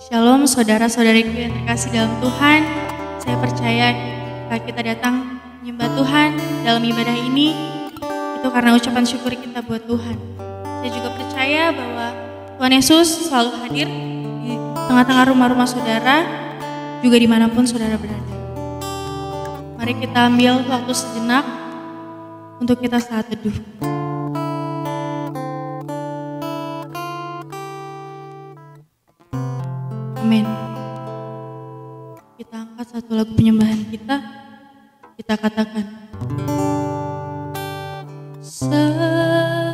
Shalom saudara-saudariku yang terkasih dalam Tuhan. Saya percaya jika kita datang menyembah Tuhan dalam ibadah ini, itu karena ucapan syukur kita buat Tuhan. Saya juga percaya bahwa Tuhan Yesus selalu hadir di tengah-tengah rumah-rumah saudara, juga dimanapun saudara berada. Mari kita ambil waktu sejenak untuk kita saat teduh. Amin. Kita angkat satu lagu penyembahan kita katakan. Semusim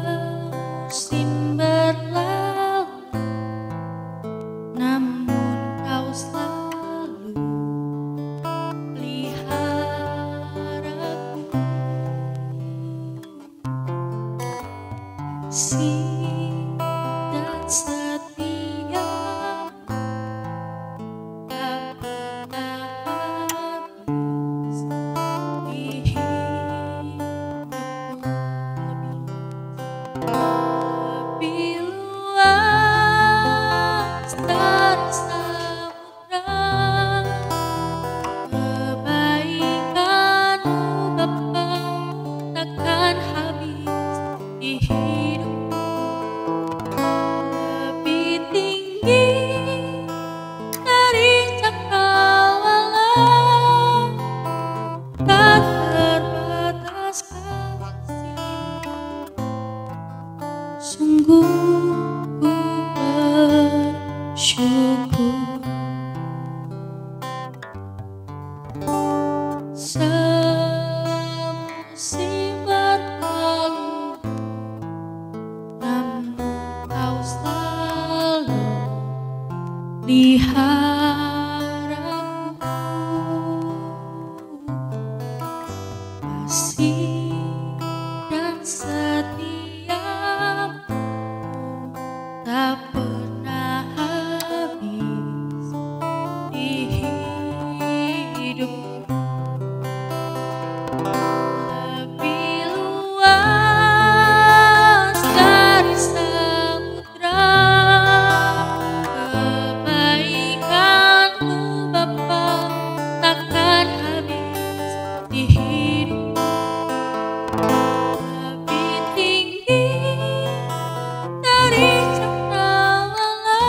berlalu, namun Kau selalu peliharaku. Kasih dan setia tak pernah habis di hidupku. Lebih luas dari samudra, kebaikan-Mu Bapa takkan habis di hidupku. Lebih tinggi dari cakrawala, tak terbatas kasih. Sungguh ku bersyukur. Semusim berlalu, namun Kau selalu peliharaku. Kasih dan setia-Mu tak pernah habis di hidupku. Lebih luas dari samudra, kebaikan-Mu Bapa takkan habis di hidupku. Lebih tinggi dari cakrawala,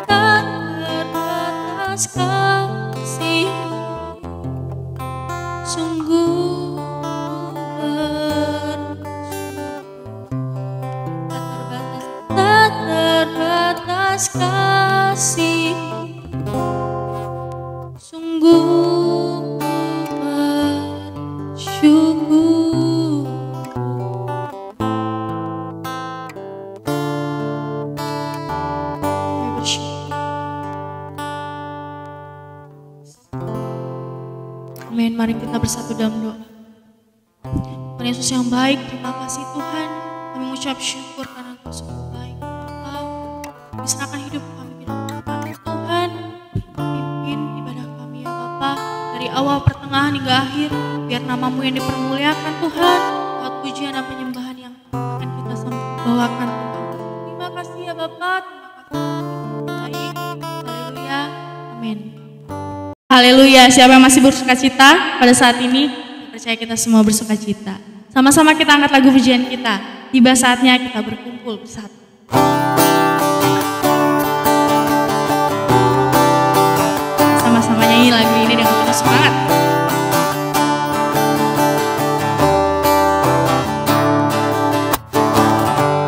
tak terbatas kasih-Mu. Sungguh tak terbatas kasih-Mu. Sungguh bersyukur. Amin. Mari kita bersatu dalam doa. Tuhan Yesus yang baik, terima kasih Tuhan. Kami mengucap syukur karena Engkau sungguh baik. Kami serahkan hidup kami di dalam tangan Tuhan. Pimpin ibadah kami ya Bapa, dari awal, pertengahan hingga akhir. Biar nama-Mu yang dipermuliakan Tuhan. Lewat pujian dan penyembahan yang akan kita bawakan Tuhan. Terima kasih ya Bapa. Terima kasih baik. Haleluya. Amin. Haleluya. Siapa yang masih bersukacita pada saat ini? Saya percaya kita semua bersukacita. Sama-sama kita angkat lagu pujian kita. Tiba saatnya kita berkumpul bersatu. Sama-sama nyanyi lagu ini dengan penuh semangat.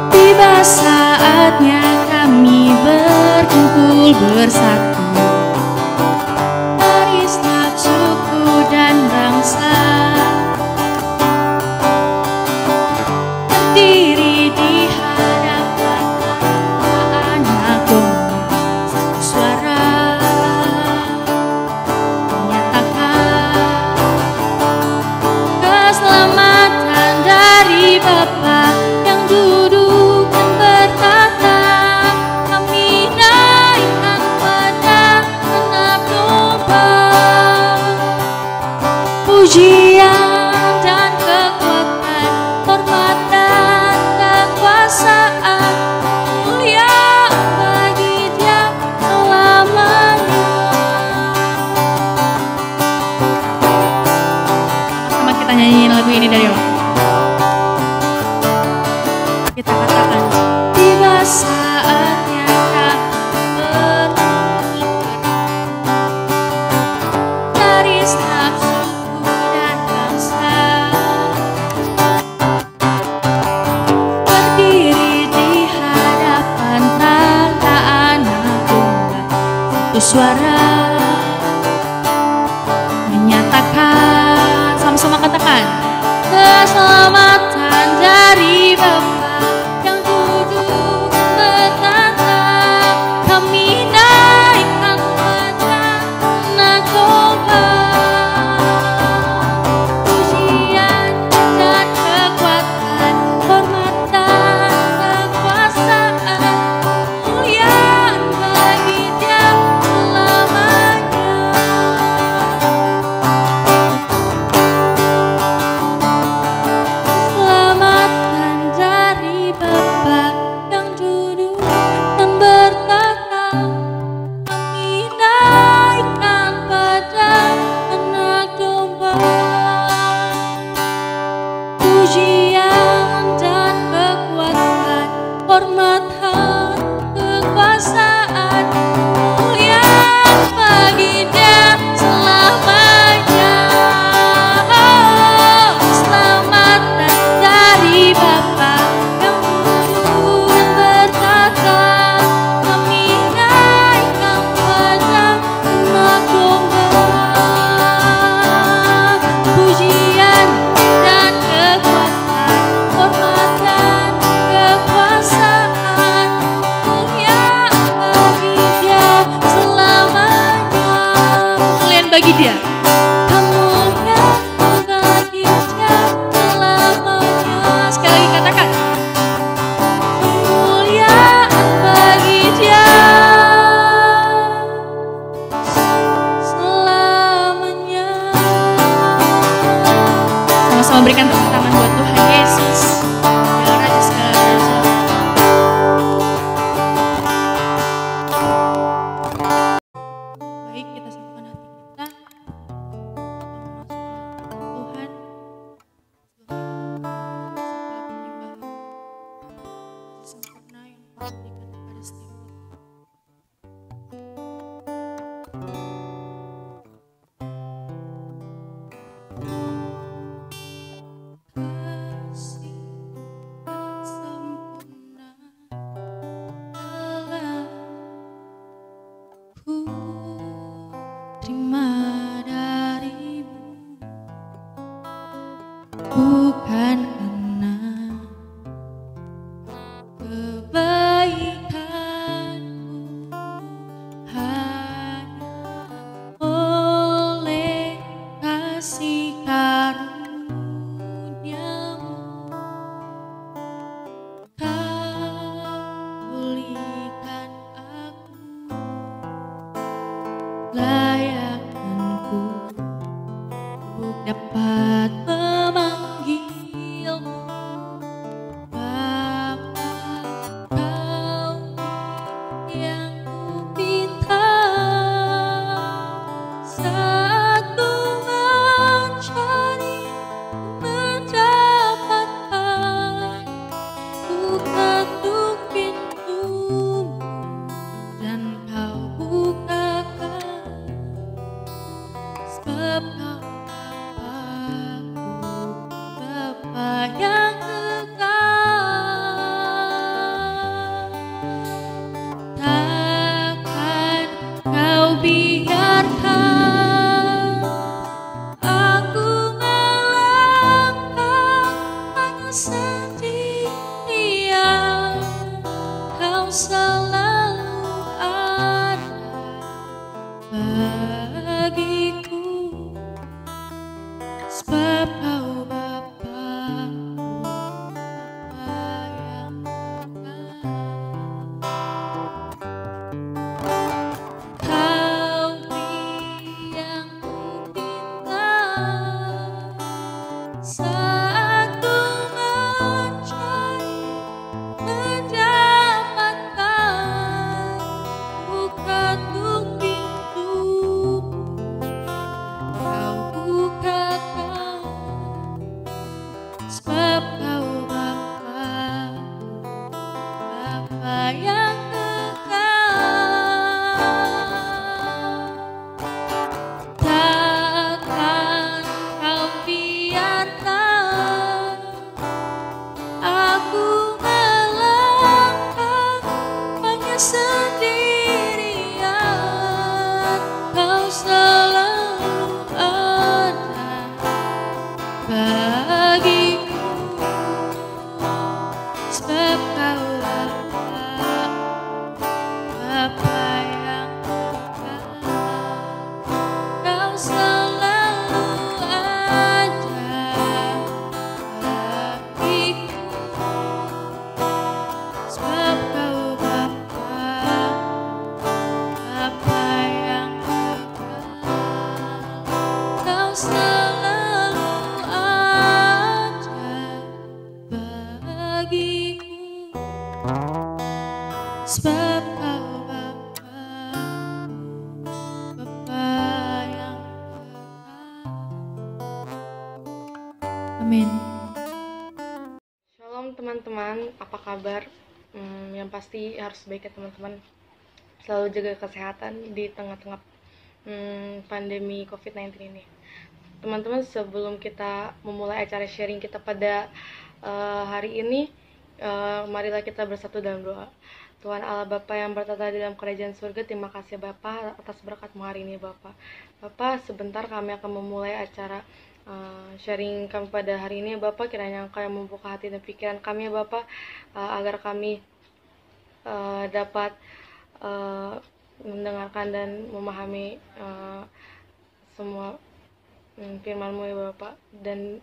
Tiba saatnya kami berkumpul bersatu. Suku dan bangsa berdiri di hadapan anak domba, satu suara menyatakan keselamatan dari Bapa yang duduk dan bertata. Kami naikkan pada saatnya kami dari setiap suku dan bangsa, berdiri di hadapan tahta Anak Domba, satu suara menyatakan, sama-sama katakan, keselamatan dari Bapa yang duduk bertata. Kami naikkan wajah Anak Domba, pujian dan kekuatan, hormat dan kekuasaan, kemuliaan bagi Dia selamanya. Selamatan dari Bapa yang duduk dan bertata. Kami naikkan pada Anak Domba, pujian dan kekuatan, hormat dan kekuasaan, kemuliaan bagi Dia selamanya. Selamatan dari Bapa yang duduk dan bertata. Kami naikkan pada Anak Domba, pujian dan kekuatan, hormat dan kekuasaan, kemuliaan bagi Dia selamanya. Kemuliaan bagi Dia. Kemuliaan bagi Dia selamanya. Sekali lagi katakan, kemuliaan bagi Dia selamanya. Sama-sama berikan tepuk tangan buat Tuhan Yesus, Dia Raja segala raja. Baik, kita satukan hati kita. Kita masuk Tuhan sebagai segala penyembahan sempurna yang Kau berikan kepada setiap kita. Kasih yang sempurna telah ku terima darimu, bukan karena kebaikanku, hanya oleh kasih karunia-Mu Kau pulihkan aku, layakkanku untuk dapat memanggilmu Bapa. Kau yang kupinta saat ku mencari, mendapatkan. Ku ketuk pintumu dan Kau bukakan, sebab Kau Bapa-Ku, Bapa yang kekal. Takkan Kau biarkan aku melangkah hanya sendirian. Kau selalu ada bagiku, sebab Kau Bapa-Ku, Bapa yang kekal. Kau yang kupinta saat ku mencari, mendapatkan. yang kekal. Takkan kau biarkan aku melangkah hanya sendirian. Kau selalu ada bagiku, sebab kau Bapa yang kekal. Kau selalu ada bagiku, sebab kau Bapa yang kekal. Kau selalu ada bagiku, sebab kau Bapa yang kekal. Amin. Shalom teman-teman, apa kabar? Yang pasti harus baik ya teman-teman. Selalu jaga kesehatan di tengah-tengah pandemi COVID-19 ini. Teman-teman, sebelum kita memulai acara sharing kita pada hari ini, marilah kita bersatu dalam doa. Tuhan Allah Bapa yang bertata di dalam kerajaan surga, terima kasih Bapa atas berkat-Mu hari ini Bapa. Bapa, sebentar kami akan memulai acara sharing kami pada hari ini Bapa. Kiranya Engkau yang membuka hati dan pikiran kami ya Bapa, agar kami dapat mendengarkan dan memahami semua firman-Mu ya Bapa, dan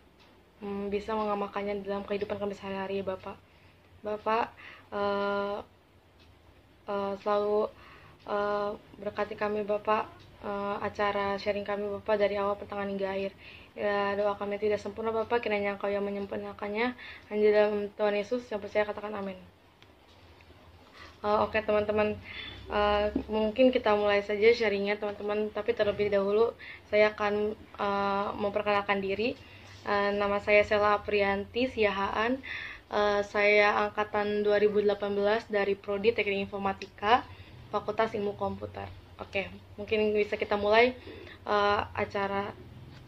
bisa mengamalkannya dalam kehidupan kami sehari-hari ya Bapa. Bapa, selalu berkati kami Bapak, acara sharing kami Bapak dari awal pertengahan hingga akhir. Ya, doa kami tidak sempurna Bapak, kiranya Engkau yang menyempurnakannya. Hanya dalam Tuhan Yesus yang percaya katakan amin. Oke teman-teman, mungkin kita mulai saja sharingnya teman-teman. Tapi terlebih dahulu saya akan memperkenalkan diri. Nama saya Sela Aprianti Siahaan. Saya angkatan 2018 dari Prodi Teknik Informatika, Fakultas Ilmu Komputer. Oke, mungkin bisa kita mulai acara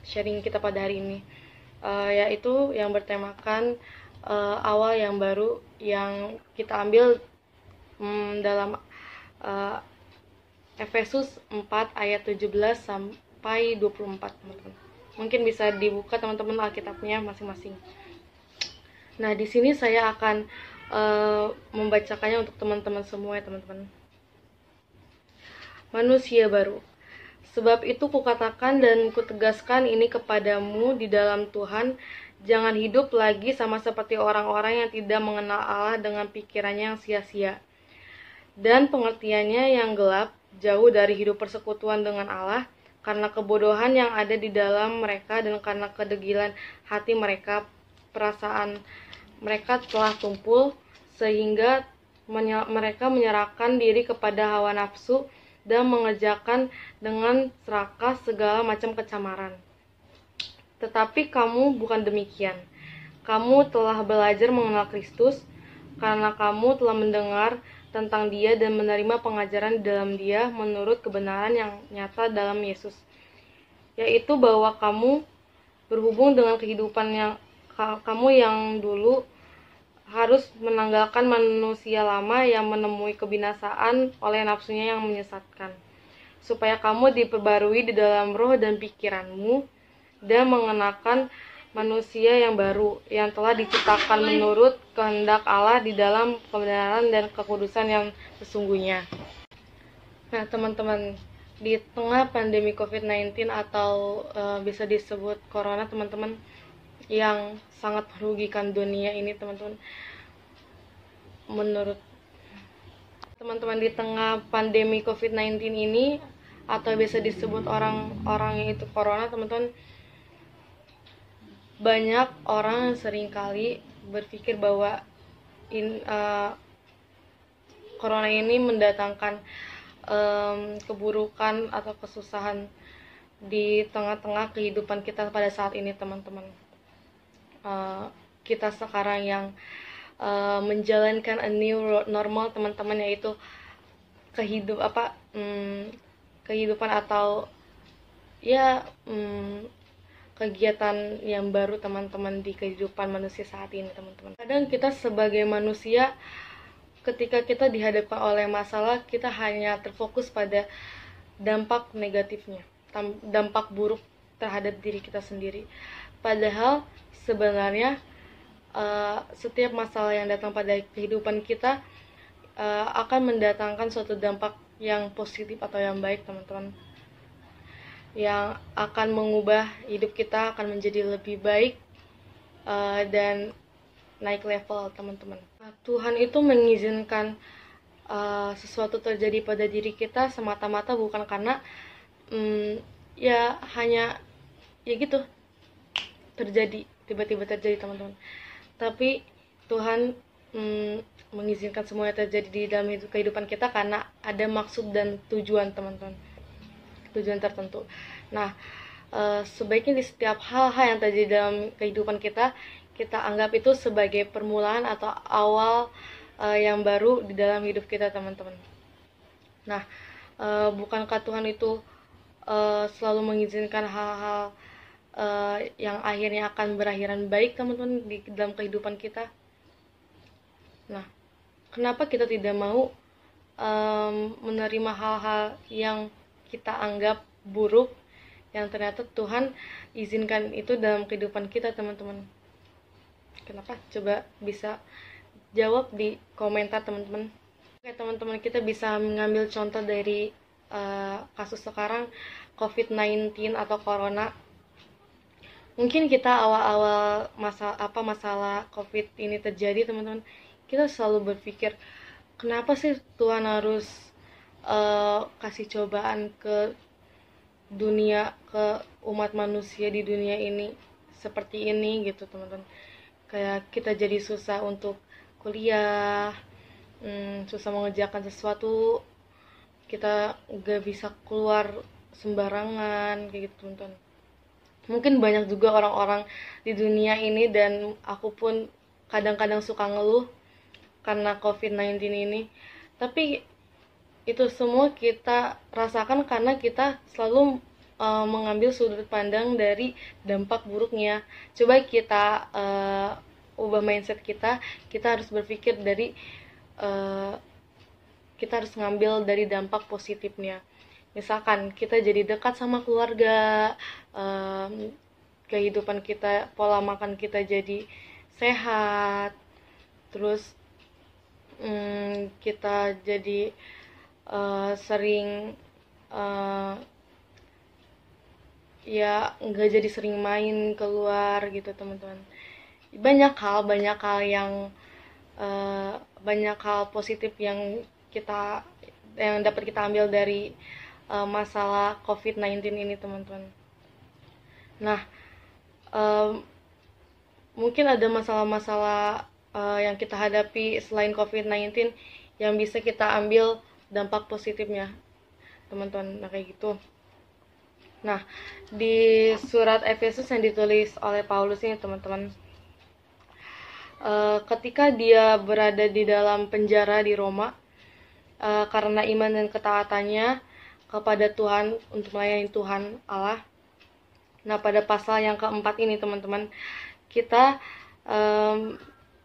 sharing kita pada hari ini, yaitu yang bertemakan awal yang baru, yang kita ambil dalam Efesus 4 ayat 17 sampai 24 teman-teman. Mungkin bisa dibuka teman-teman Alkitabnya masing-masing. Nah, di sini saya akan membacakannya untuk teman-teman semua ya teman-teman. Manusia baru. Sebab itu kukatakan dan kutegaskan ini kepadamu di dalam Tuhan, jangan hidup lagi sama seperti orang-orang yang tidak mengenal Allah dengan pikirannya yang sia-sia dan pengertiannya yang gelap, jauh dari hidup persekutuan dengan Allah, karena kebodohan yang ada di dalam mereka dan karena kedegilan hati mereka, perasaan mereka telah tumpul sehingga mereka menyerahkan diri kepada hawa nafsu dan mengerjakan dengan serakah segala macam kecamaran. Tetapi kamu bukan demikian. Kamu telah belajar mengenal Kristus karena kamu telah mendengar tentang Dia dan menerima pengajaran di dalam Dia menurut kebenaran yang nyata dalam Yesus, yaitu bahwa kamu berhubung dengan kehidupan yang kamu yang dulu harus menanggalkan manusia lama yang menemui kebinasaan oleh nafsunya yang menyesatkan, supaya kamu diperbarui di dalam roh dan pikiranmu dan mengenakan manusia yang baru yang telah diciptakan menurut kehendak Allah di dalam kebenaran dan kekudusan yang sesungguhnya. Nah teman-teman, di tengah pandemi COVID-19 atau bisa disebut corona teman-teman, yang sangat merugikan dunia ini teman-teman, menurut teman-teman, di tengah pandemi COVID-19 ini atau bisa disebut orang-orang yang itu corona teman-teman, banyak orang seringkali berpikir bahwa corona ini mendatangkan keburukan atau kesusahan di tengah-tengah kehidupan kita pada saat ini teman-teman. Kita sekarang yang menjalankan a new normal teman-teman, yaitu kehidupan atau ya kegiatan yang baru teman-teman di kehidupan manusia saat ini teman-teman. Kadang kita sebagai manusia ketika kita dihadapkan oleh masalah, kita hanya terfokus pada dampak negatifnya, dampak buruk terhadap diri kita sendiri. Padahal sebenarnya setiap masalah yang datang pada kehidupan kita akan mendatangkan suatu dampak yang positif atau yang baik teman-teman, yang akan mengubah hidup kita akan menjadi lebih baik dan naik level teman-teman. Tuhan itu mengizinkan sesuatu terjadi pada diri kita semata-mata bukan karena ya hanya ya gitu terjadi, tiba-tiba terjadi teman-teman, tapi Tuhan mengizinkan semuanya terjadi di dalam kehidupan kita karena ada maksud dan tujuan teman-teman, tujuan tertentu. Nah, sebaiknya di setiap hal-hal yang terjadi dalam kehidupan kita, kita anggap itu sebagai permulaan atau awal yang baru di dalam hidup kita teman-teman. Nah, bukankah Tuhan itu selalu mengizinkan hal-hal yang akhirnya akan berakhiran baik teman-teman di dalam kehidupan kita? Nah, kenapa kita tidak mau menerima hal-hal yang kita anggap buruk yang ternyata Tuhan izinkan itu dalam kehidupan kita teman-teman? Kenapa? Coba bisa jawab di komentar teman-teman. Oke teman-teman, kita bisa mengambil contoh dari kasus sekarang COVID-19 atau Corona. Mungkin kita awal-awal masalah COVID ini terjadi teman-teman, kita selalu berpikir kenapa sih Tuhan harus kasih cobaan ke dunia, ke umat manusia di dunia ini seperti ini gitu teman-teman. Kayak kita jadi susah untuk kuliah, susah mengerjakan sesuatu, kita gak bisa keluar sembarangan kayak gitu teman-teman. Mungkin banyak juga orang-orang di dunia ini dan aku pun kadang-kadang suka ngeluh karena COVID-19 ini, tapi itu semua kita rasakan karena kita selalu mengambil sudut pandang dari dampak buruknya. Coba kita ubah mindset kita harus berpikir dari kita harus ngambil dari dampak positifnya. Misalkan kita jadi dekat sama keluarga, kehidupan kita, pola makan kita jadi sehat, terus kita jadi sering ya nggak jadi sering main keluar gitu teman-teman. Banyak hal yang banyak hal positif yang dapat kita ambil dari masalah COVID-19 ini teman-teman. Nah, mungkin ada masalah-masalah yang kita hadapi selain COVID-19 yang bisa kita ambil dampak positifnya teman-teman. Nah kayak gitu. Nah, di surat Efesus yang ditulis oleh Paulus ini teman-teman, ketika dia berada di dalam penjara di Roma karena iman dan ketaatannya kepada Tuhan untuk melayani Tuhan Allah. Nah, pada pasal yang keempat ini teman-teman, kita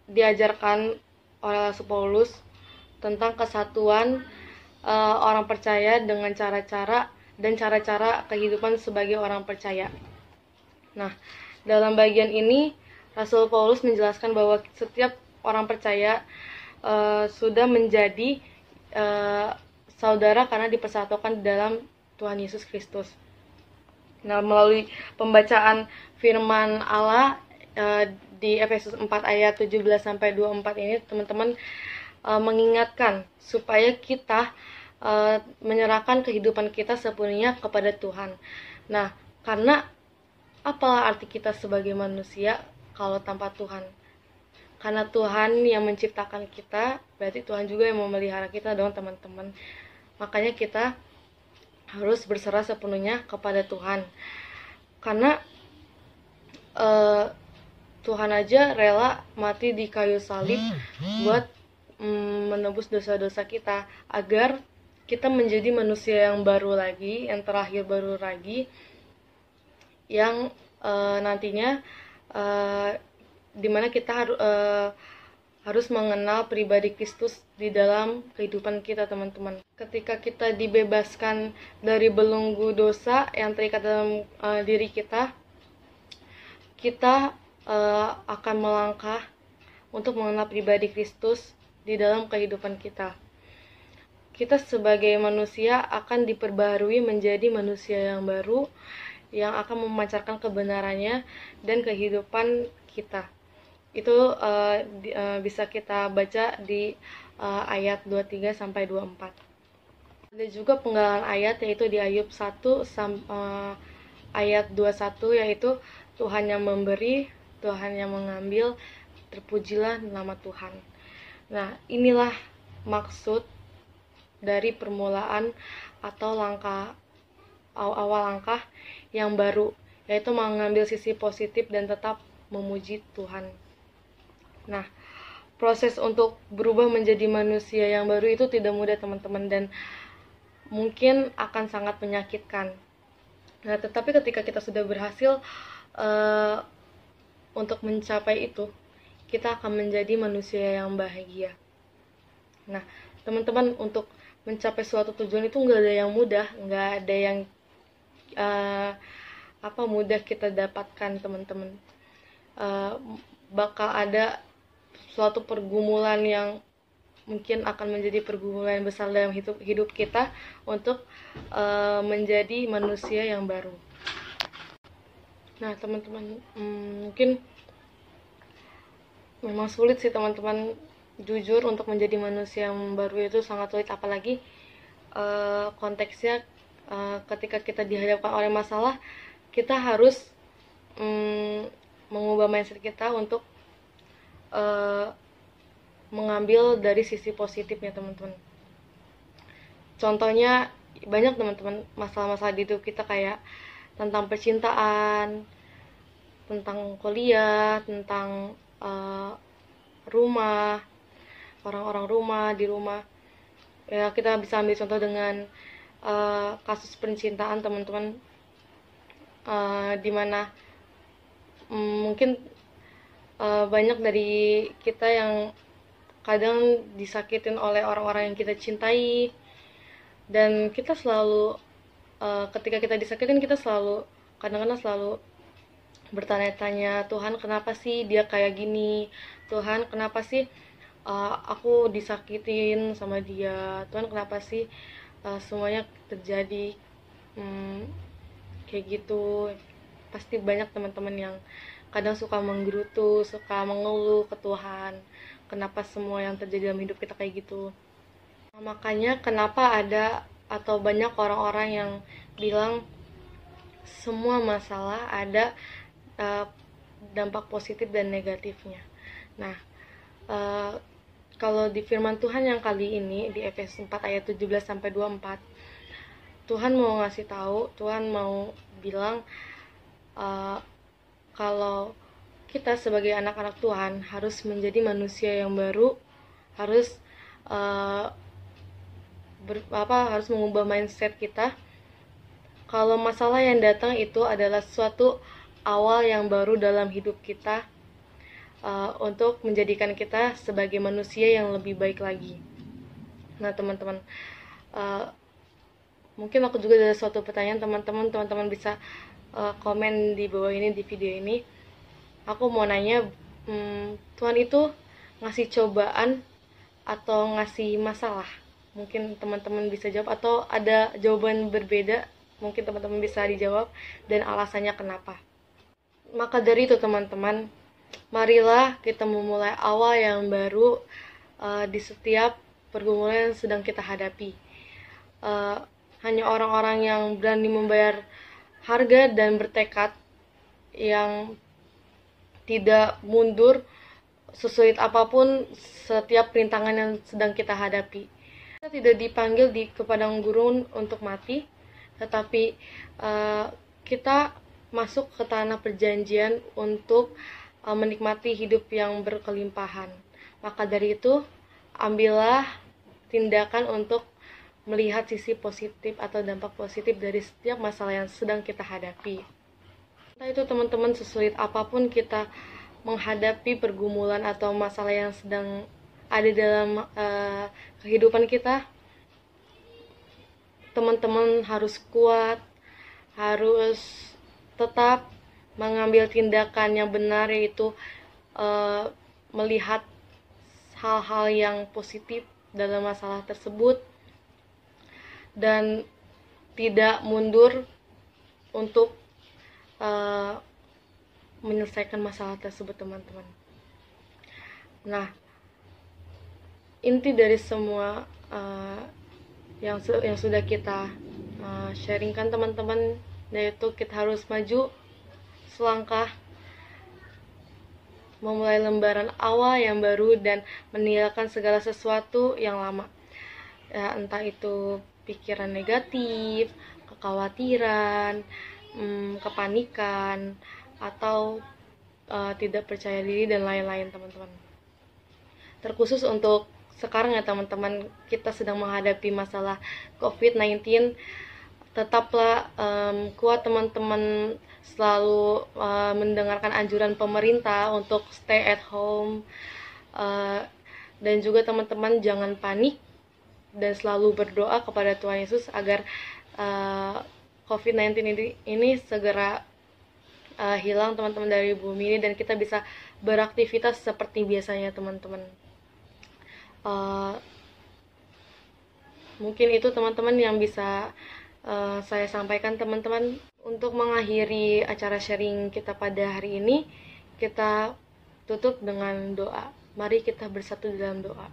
diajarkan oleh Rasul Paulus tentang kesatuan orang percaya dengan cara-cara kehidupan sebagai orang percaya. Nah, dalam bagian ini Rasul Paulus menjelaskan bahwa setiap orang percaya sudah menjadi saudara karena dipersatukan dalam Tuhan Yesus Kristus. Nah, melalui pembacaan firman Allah di Efesus 4 ayat 17-24 ini, teman-teman mengingatkan supaya kita menyerahkan kehidupan kita sepenuhnya kepada Tuhan. Nah, karena apalah arti kita sebagai manusia kalau tanpa Tuhan? Karena Tuhan yang menciptakan kita, berarti Tuhan juga yang memelihara kita dong teman-teman. Makanya kita harus berserah sepenuhnya kepada Tuhan. Karena Tuhan aja rela mati di kayu salib buat menebus dosa-dosa kita, agar kita menjadi manusia yang baru lagi, yang terakhir baru lagi, yang nantinya dimana kita harus mengenal pribadi Kristus di dalam kehidupan kita, teman-teman. Ketika kita dibebaskan dari belenggu dosa yang terikat dalam diri kita, kita akan melangkah untuk mengenal pribadi Kristus di dalam kehidupan kita. Kita sebagai manusia akan diperbaharui menjadi manusia yang baru, yang akan memancarkan kebenarannya dan kehidupan kita. Itu bisa kita baca di ayat 23 sampai 24. Ada juga penggalan ayat, yaitu di Ayub 1 ayat 21, yaitu Tuhan yang memberi, Tuhan yang mengambil, terpujilah nama Tuhan. Nah, inilah maksud dari permulaan atau awal langkah yang baru, yaitu mengambil sisi positif dan tetap memuji Tuhan. Nah, proses untuk berubah menjadi manusia yang baru itu tidak mudah, teman-teman, dan mungkin akan sangat menyakitkan. Nah, tetapi ketika kita sudah berhasil untuk mencapai itu, kita akan menjadi manusia yang bahagia. Nah, teman-teman, untuk mencapai suatu tujuan itu nggak ada yang mudah, nggak ada yang mudah kita dapatkan, teman-teman. Bakal ada suatu pergumulan yang mungkin akan menjadi pergumulan besar dalam hidup kita untuk menjadi manusia yang baru. Nah, teman-teman, mungkin memang sulit sih, teman-teman, jujur, untuk menjadi manusia yang baru itu sangat sulit, apalagi konteksnya ketika kita dihadapkan oleh masalah, kita harus mengubah mindset kita untuk mengambil dari sisi positifnya, teman-teman. Contohnya banyak, teman-teman, masalah-masalah di hidup kita, kayak tentang percintaan, tentang kuliah, tentang rumah, orang-orang rumah di rumah. Ya, kita bisa ambil contoh dengan kasus percintaan, teman-teman, dimana mungkin banyak dari kita yang kadang disakitin oleh orang-orang yang kita cintai, dan kita selalu ketika kita disakitin, kita kadang-kadang selalu bertanya-tanya, Tuhan, kenapa sih dia kayak gini? Tuhan, kenapa sih aku disakitin sama dia? Tuhan, kenapa sih semuanya terjadi kayak gitu? Pasti banyak teman-teman yang kadang suka menggerutu, suka mengeluh ke Tuhan, kenapa semua yang terjadi dalam hidup kita kayak gitu. Nah, makanya kenapa ada atau banyak orang-orang yang bilang semua masalah ada dampak positif dan negatifnya. Nah, kalau di firman Tuhan yang kali ini di Efesus 4 ayat 17 sampai 24, Tuhan mau ngasih tahu, Tuhan mau bilang kalau kita sebagai anak-anak Tuhan harus menjadi manusia yang baru, harus harus mengubah mindset kita. Kalau masalah yang datang itu adalah suatu awal yang baru dalam hidup kita, untuk menjadikan kita sebagai manusia yang lebih baik lagi. Nah, teman-teman, mungkin aku juga ada suatu pertanyaan, teman-teman bisa komen di bawah ini, di video ini. Aku mau nanya, Tuhan itu ngasih cobaan atau ngasih masalah? Mungkin teman-teman bisa jawab, atau ada jawaban berbeda, mungkin teman-teman bisa dijawab dan alasannya kenapa. Maka dari itu, teman-teman, marilah kita memulai awal yang baru di setiap pergumulan yang sedang kita hadapi. Hanya orang-orang yang berani membayar harga dan bertekad, yang tidak mundur sesulit apapun setiap rintangan yang sedang kita hadapi. Kita tidak dipanggil ke padang gurun untuk mati, tetapi kita masuk ke tanah perjanjian untuk menikmati hidup yang berkelimpahan. Maka dari itu, ambillah tindakan untuk melihat sisi positif atau dampak positif dari setiap masalah yang sedang kita hadapi. Entah itu teman-teman, sesulit apapun kita menghadapi pergumulan atau masalah yang sedang ada dalam kehidupan kita, teman-teman harus kuat, harus tetap mengambil tindakan yang benar, yaitu melihat hal-hal yang positif dalam masalah tersebut dan tidak mundur untuk menyelesaikan masalah tersebut, teman-teman. Nah, inti dari semua yang sudah kita sharingkan, teman-teman, yaitu kita harus maju selangkah, memulai lembaran awal yang baru dan meninggalkan segala sesuatu yang lama, ya, entah itu pikiran negatif, kekhawatiran, kepanikan, atau tidak percaya diri dan lain-lain, teman-teman. Terkhusus untuk sekarang ya teman-teman, kita sedang menghadapi masalah COVID-19, tetaplah kuat teman-teman, selalu mendengarkan anjuran pemerintah untuk stay at home, dan juga teman-teman jangan panik dan selalu berdoa kepada Tuhan Yesus agar COVID-19 ini segera hilang, teman-teman, dari bumi ini dan kita bisa beraktivitas seperti biasanya, teman-teman. Mungkin itu teman-teman yang bisa saya sampaikan, teman-teman. Untuk mengakhiri acara sharing kita pada hari ini, kita tutup dengan doa. Mari kita bersatu dalam doa.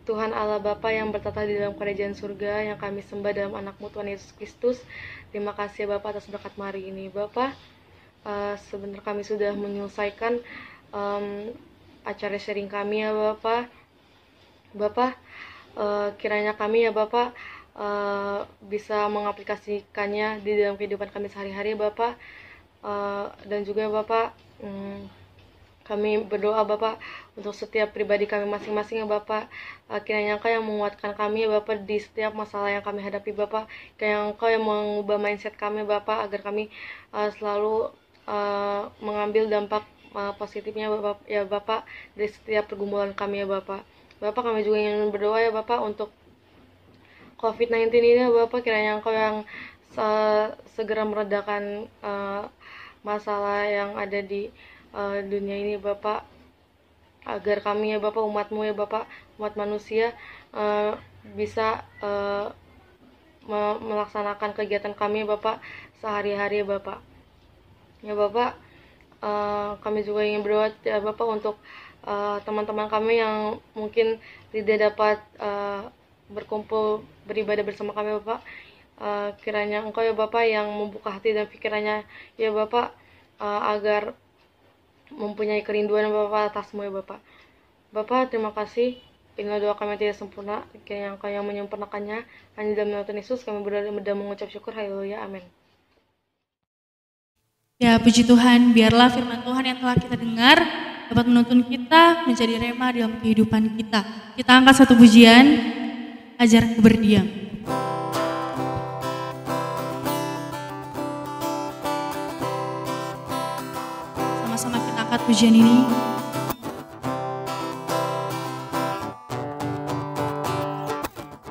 Tuhan Allah Bapa yang bertata di dalam kerajaan surga, yang kami sembah dalam anak-Mu Tuhan Yesus Kristus, terima kasih Bapa atas berkat hari ini. Bapa, sebentar kami sudah menyelesaikan acara sharing kami ya Bapa. Bapa, kiranya kami ya Bapa bisa mengaplikasikannya di dalam kehidupan kami sehari-hari Bapak, dan juga Bapak, kami berdoa Bapak untuk setiap pribadi kami masing-masing ya Bapak. Kiranya Engkau yang menguatkan kami ya Bapak di setiap masalah yang kami hadapi Bapak. Kiranya Engkau yang mengubah mindset kami Bapak, agar kami selalu mengambil dampak positifnya Bapak ya Bapak dari setiap pergumulan kami ya Bapak. Bapak, kami juga ingin berdoa ya Bapak untuk COVID-19 ini Bapak, kiranya Engkau yang segera meredakan masalah yang ada di dunia ini Bapak, agar kami ya Bapak, umat-Mu ya Bapak, umat manusia bisa melaksanakan kegiatan kami Bapak sehari-hari ya Bapak. Ya Bapak, kami juga ingin berdoa ya Bapak untuk teman-teman kami yang mungkin tidak dapat berkumpul beribadah bersama kami Bapak. Kiranya Engkau ya Bapak yang membuka hati dan pikirannya ya Bapak, agar mempunyai kerinduan Bapak atas-Mu ya Bapak. Bapak, terima kasih. Inilah doa kami tidak sempurna, kiranya Engkau yang menyempurnakannya. Hanya dalam nama Tuhan Yesus kami berdoa dan mengucap syukur. Haleluya, amin. Ya, puji Tuhan, biarlah firman Tuhan yang telah kita dengar dapat menuntun kita menjadi rema dalam kehidupan kita. Kita angkat satu pujian, ajarku berdiam. Sama-sama kita angkat pujian ini.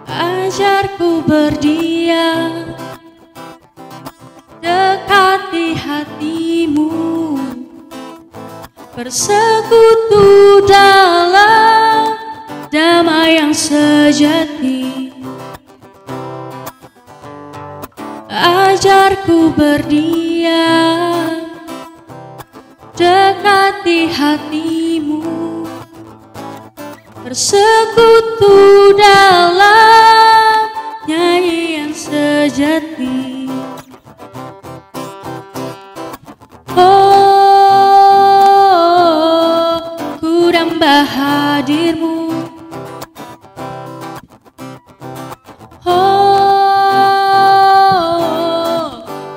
Ajarku berdiam, dekati hatimu, bersekutu dalam damai yang sejati. Ajarku berdiam, dekati hatimu, bersekutu dalam nyanyi yang sejati. Ku dambah hadir-Mu.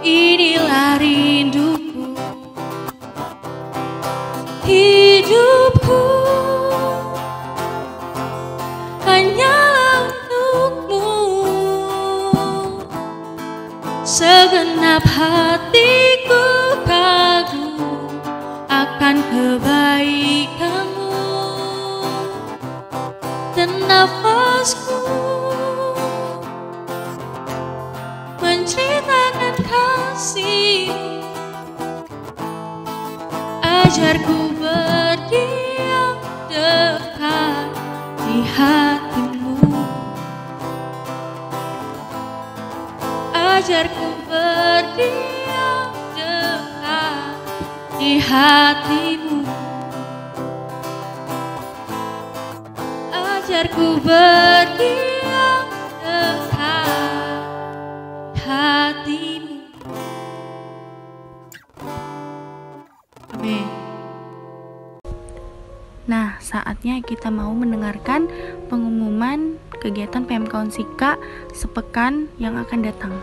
Inilah rinduku, Segenap hatiku kagum akan kebaikanmu, dan nafasku menceritakan kasih-Mu. Ajarku berdiam dekat di hati-Mu, ajarku berdiam dekat di hati-Mu, ajarku berdiam dekat di hati-Mu. Amin. Nah, saatnya kita mau mendengarkan pengumuman kegiatan PMK Unsika sepekan yang akan datang.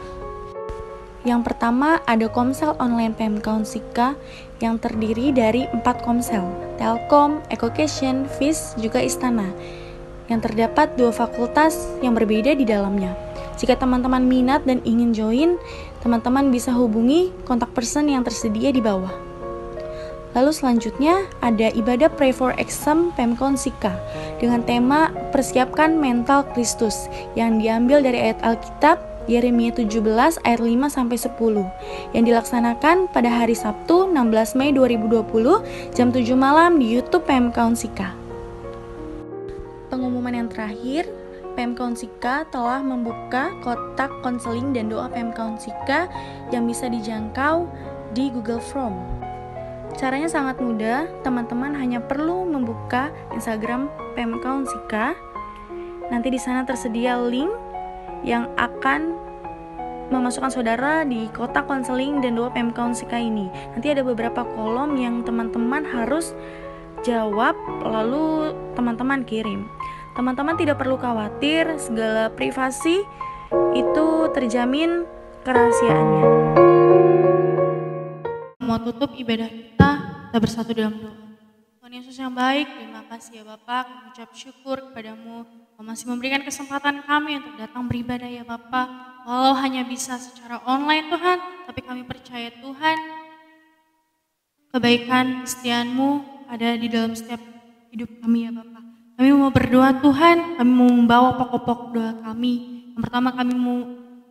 Yang pertama ada Komsel Online PMK Unsika yang terdiri dari 4 komsel, Telkom, Ekocation, FIS, juga Istana, yang terdapat 2 fakultas yang berbeda di dalamnya. Jika teman-teman minat dan ingin join, teman-teman bisa hubungi kontak person yang tersedia di bawah. Lalu selanjutnya ada ibadah Pray for Exam PMK Unsika dengan tema Persiapkan Mental Kristus yang diambil dari ayat Alkitab Yeremia 17 ayat 5-10 yang dilaksanakan pada hari Sabtu 16 Mei 2020 jam 7 malam di YouTube PMK Unsika. Pengumuman yang terakhir, PMK Unsika telah membuka kotak konseling dan doa PMK Unsika yang bisa dijangkau di Google Form. Caranya sangat mudah, teman-teman hanya perlu membuka Instagram PMK Unsika. Nanti di sana tersedia link yang akan memasukkan saudara di kotak konseling dan doa PMK Unsika ini. Nanti ada beberapa kolom yang teman-teman harus jawab, lalu teman-teman kirim. Teman-teman tidak perlu khawatir, segala privasi itu terjamin kerahasiaannya. Mau tutup ibadah kita bersatu dalam doa. Tuhan Yesus yang baik, terima kasih ya Bapak, kami ucap syukur kepadamu, Kau masih memberikan kesempatan kami untuk datang beribadah ya Bapak. Walau hanya bisa secara online Tuhan, tapi kami percaya Tuhan, kebaikan kesetiaan-Mu ada di dalam setiap hidup kami ya Bapak. Kami mau berdoa Tuhan, kami mau membawa pokok-pokok doa kami. Yang pertama kami mau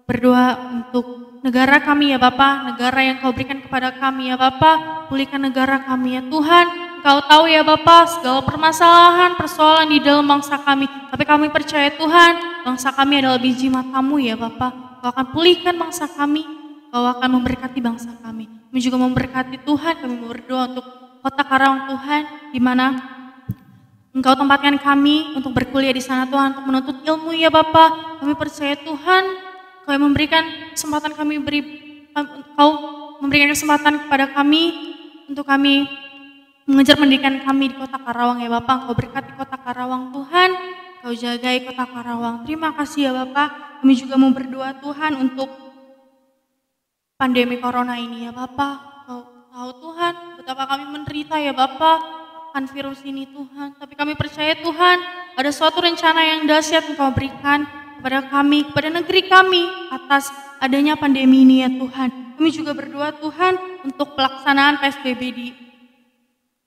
berdoa untuk negara kami ya Bapak, negara yang Kau berikan kepada kami ya Bapak, pulihkan negara kami ya Tuhan. Kau tahu ya Bapak segala permasalahan, persoalan di dalam bangsa kami, tapi kami percaya Tuhan, bangsa kami adalah biji mata-Mu ya Bapak. Kau akan pulihkan bangsa kami, Kau akan memberkati bangsa kami. Kami juga memberkati Tuhan, kami berdoa untuk Kota Karawang Tuhan, di mana Engkau tempatkan kami untuk berkuliah di sana Tuhan, untuk menuntut ilmu ya Bapak. Kami percaya Tuhan, Kau memberikan kesempatan Kau memberikan kesempatan kepada kami untuk kami mengejar pendidikan kami di Kota Karawang ya Bapak. Kau berkati Kota Karawang Tuhan, Kau jagai Kota Karawang. Terima kasih ya Bapak. Kami juga mau berdoa Tuhan untuk pandemi corona ini ya Bapak. Kau tahu Tuhan betapa kami menderita ya Bapak akan virus ini Tuhan. Tapi kami percaya Tuhan ada suatu rencana yang dahsyat Engkau berikan kepada kami, kepada negeri kami atas adanya pandemi ini ya Tuhan. Kami juga berdoa Tuhan untuk pelaksanaan PSBB di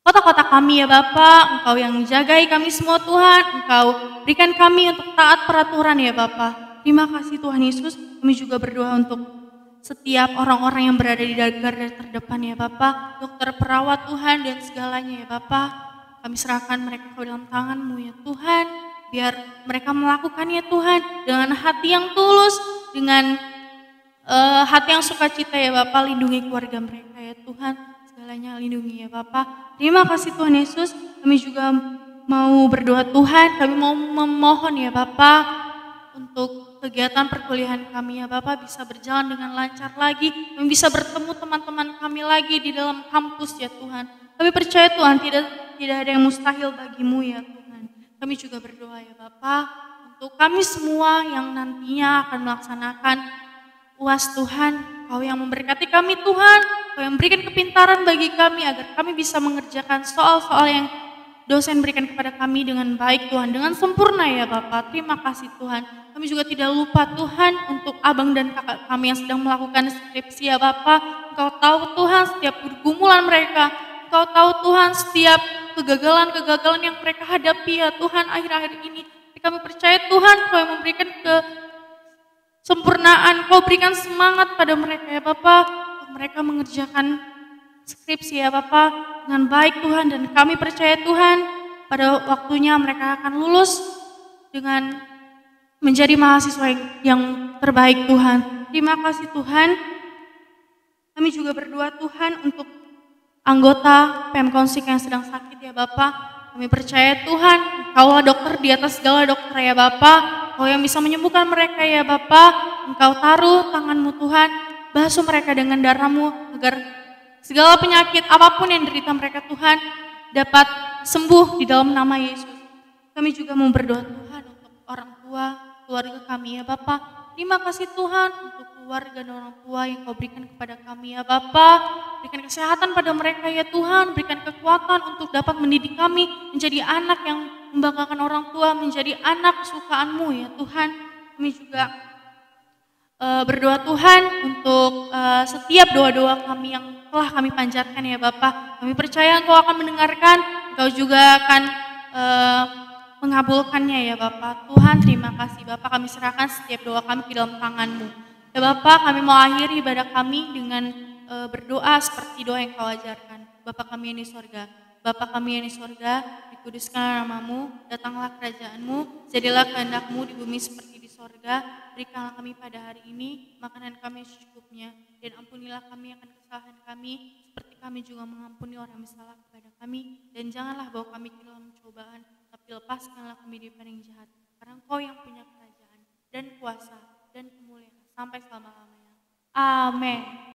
kota-kota kami ya Bapak. Engkau yang menjagai kami semua Tuhan. Engkau berikan kami untuk taat peraturan ya Bapak. Terima kasih Tuhan Yesus. Kami juga berdoa untuk setiap orang-orang yang berada di garda terdepan ya Bapak. Dokter, perawat Tuhan dan segalanya ya Bapak. Kami serahkan mereka ke dalam tangan-Mu ya Tuhan. Biar mereka melakukannya Tuhan dengan hati yang tulus, dengan hati yang sukacita ya Bapak. Lindungi keluarga mereka ya Tuhan, segalanya lindungi ya Bapak. Terima kasih Tuhan Yesus. Kami juga mau berdoa Tuhan, kami mau memohon ya Bapak untuk kegiatan perkuliahan kami ya Bapak bisa berjalan dengan lancar lagi. Kami bisa bertemu teman-teman kami lagi di dalam kampus ya Tuhan. Kami percaya Tuhan tidak ada yang mustahil bagimu ya Tuhan. Kami juga berdoa ya Bapak untuk kami semua yang nantinya akan melaksanakan UAS Tuhan. Kau yang memberkati kami Tuhan, Kau yang memberikan kepintaran bagi kami agar kami bisa mengerjakan soal-soal yang dosen berikan kepada kami dengan baik Tuhan, dengan sempurna ya Bapa. Terima kasih Tuhan. Kami juga tidak lupa Tuhan untuk abang dan kakak kami yang sedang melakukan skripsi ya Bapa. Engkau tahu Tuhan setiap pergumulan mereka. Engkau tahu Tuhan setiap kegagalan-kegagalan yang mereka hadapi ya Tuhan akhir-akhir ini. Kami percaya Tuhan Kau yang memberikan kesempurnaan, Kau berikan semangat pada mereka ya Bapa. Untuk mereka mengerjakan skripsi ya Bapa dengan baik Tuhan, dan kami percaya Tuhan pada waktunya mereka akan lulus dengan menjadi mahasiswa yang terbaik Tuhan. Terima kasih Tuhan. Kami juga berdoa Tuhan untuk anggota Pemkonsik yang sedang sakit ya Bapa. Kami percaya Tuhan, Engkaulah dokter di atas segala dokter ya Bapa. Kau yang bisa menyembuhkan mereka ya Bapa. Engkau taruh tangan-Mu Tuhan, basuh mereka dengan darah-Mu agar segala penyakit apapun yang derita mereka Tuhan dapat sembuh di dalam nama Yesus. Kami juga mau berdoa Tuhan untuk orang tua, keluarga kami ya Bapa. Terima kasih Tuhan untuk keluarga dan orang tua yang Kau berikan kepada kami ya Bapa. Berikan kesehatan pada mereka ya Tuhan, berikan kekuatan untuk dapat mendidik kami menjadi anak yang membanggakan orang tua, menjadi anak kesukaan-Mu ya Tuhan. Kami juga berdoa Tuhan untuk setiap doa-doa kami yang telah kami panjatkan ya Bapa. Kami percaya Engkau akan mendengarkan, Engkau juga akan mengabulkannya ya Bapa. Tuhan terima kasih Bapa, kami serahkan setiap doa kami ke dalam tangan-Mu. Ya Bapa, kami mau akhiri ibadah kami dengan berdoa seperti doa yang Kau ajarkan. Bapa kami yang di sorga, Bapa kami yang di sorga, dikuduskanlah nama-Mu, datanglah kerajaan-Mu, jadilah kehendak-Mu di bumi seperti di sorga. Berikanlah kami pada hari ini makanan kami secukupnya, dan ampunilah kami akan kesalahan kami, seperti kami juga mengampuni orang yang bersalah kepada kami. Dan janganlah bawa kami ke dalam cobaan, tapi lepaskanlah kami daripada yang jahat. Karena Engkau yang punya kerajaan dan kuasa dan kemuliaan sampai selama-lamanya. Amin.